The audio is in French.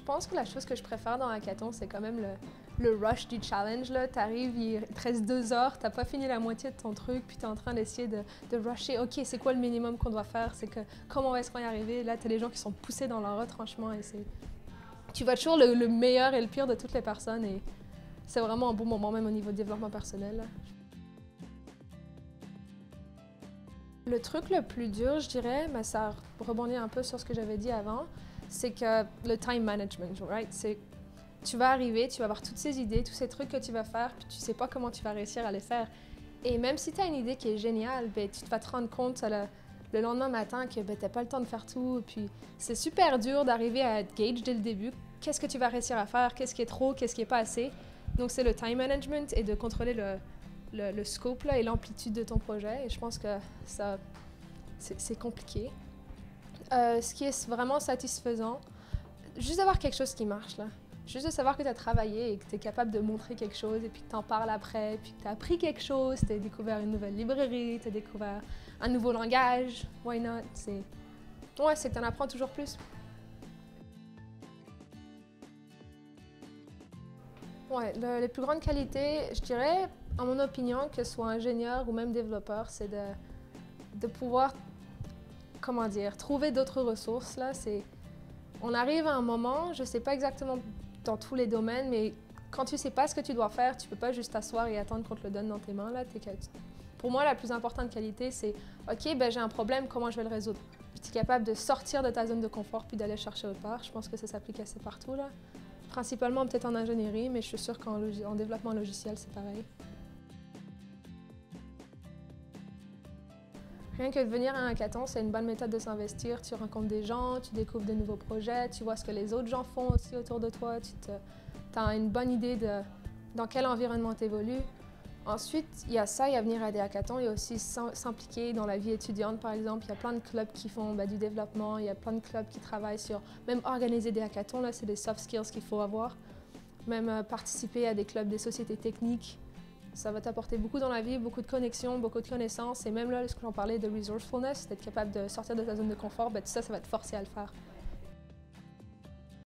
pense que la chose que je préfère dans Hackathon, c'est quand même le rush du challenge. Tu arrives, il te reste 2 heures, tu n'as pas fini la moitié de ton truc, puis tu es en train d'essayer de rusher. OK, c'est quoi le minimum qu'on doit faire? C'est que comment est-ce qu'on y est arrivé? Là, tu as des gens qui sont poussés dans leur retranchement et tu vois toujours le meilleur et le pire de toutes les personnes et c'est vraiment un bon moment, même au niveau de développement personnel. Là. Le truc le plus dur, je dirais, mais ça rebondit un peu sur ce que j'avais dit avant, c'est que le time management, right? C'est tu vas arriver, tu vas avoir toutes ces idées, tous ces trucs que tu vas faire, puis tu sais pas comment tu vas réussir à les faire. Et même si tu as une idée qui est géniale, ben, tu vas te rendre compte le lendemain matin que ben, tu n'as pas le temps de faire tout. Puis c'est super dur d'arriver à être gauge dès le début. Qu'est-ce que tu vas réussir à faire? Qu'est-ce qui est trop? Qu'est-ce qui n'est pas assez? Donc c'est le time management et de contrôler le scope là, et l'amplitude de ton projet. Et je pense que ça, c'est compliqué. Ce qui est vraiment satisfaisant, juste d'avoir quelque chose qui marche là. Juste de savoir que tu as travaillé et que tu es capable de montrer quelque chose et puis que tu en parles après, puis que tu as appris quelque chose, tu as découvert une nouvelle librairie, tu as découvert un nouveau langage, why not? Ouais, c'est que tu en apprends toujours plus. Ouais, les plus grandes qualités, je dirais, en mon opinion, que ce soit ingénieur ou même développeur, c'est de pouvoir, comment dire, trouver d'autres ressources. Là, on arrive à un moment, je ne sais pas exactement dans tous les domaines, mais quand tu ne sais pas ce que tu dois faire, tu ne peux pas juste t'asseoir et attendre qu'on te le donne dans tes mains. Là, pour moi, la plus importante qualité, c'est « OK, ben, j'ai un problème, comment je vais le résoudre? » Puis tu es capable de sortir de ta zone de confort puis d'aller chercher autre part. Je pense que ça s'applique assez partout. Là. Principalement peut-être en ingénierie, mais je suis sûre qu'en développement logiciel, c'est pareil. Rien que de venir à un hackathon, c'est une bonne méthode de s'investir. Tu rencontres des gens, tu découvres de nouveaux projets, tu vois ce que les autres gens font aussi autour de toi, tu as une bonne idée de dans quel environnement tu évolues. Ensuite, il y a ça, il y a venir à des hackathons, il y a aussi s'impliquer dans la vie étudiante, par exemple. Il y a plein de clubs qui font du développement, il y a plein de clubs qui travaillent sur même organiser des hackathons, là, c'est des soft skills qu'il faut avoir. Même participer à des clubs des sociétés techniques. Ça va t'apporter beaucoup dans la vie, beaucoup de connexions, beaucoup de connaissances. Et même là, ce que j'en parlais de resourcefulness, d'être capable de sortir de ta zone de confort, ben, tout ça, ça va te forcer à le faire.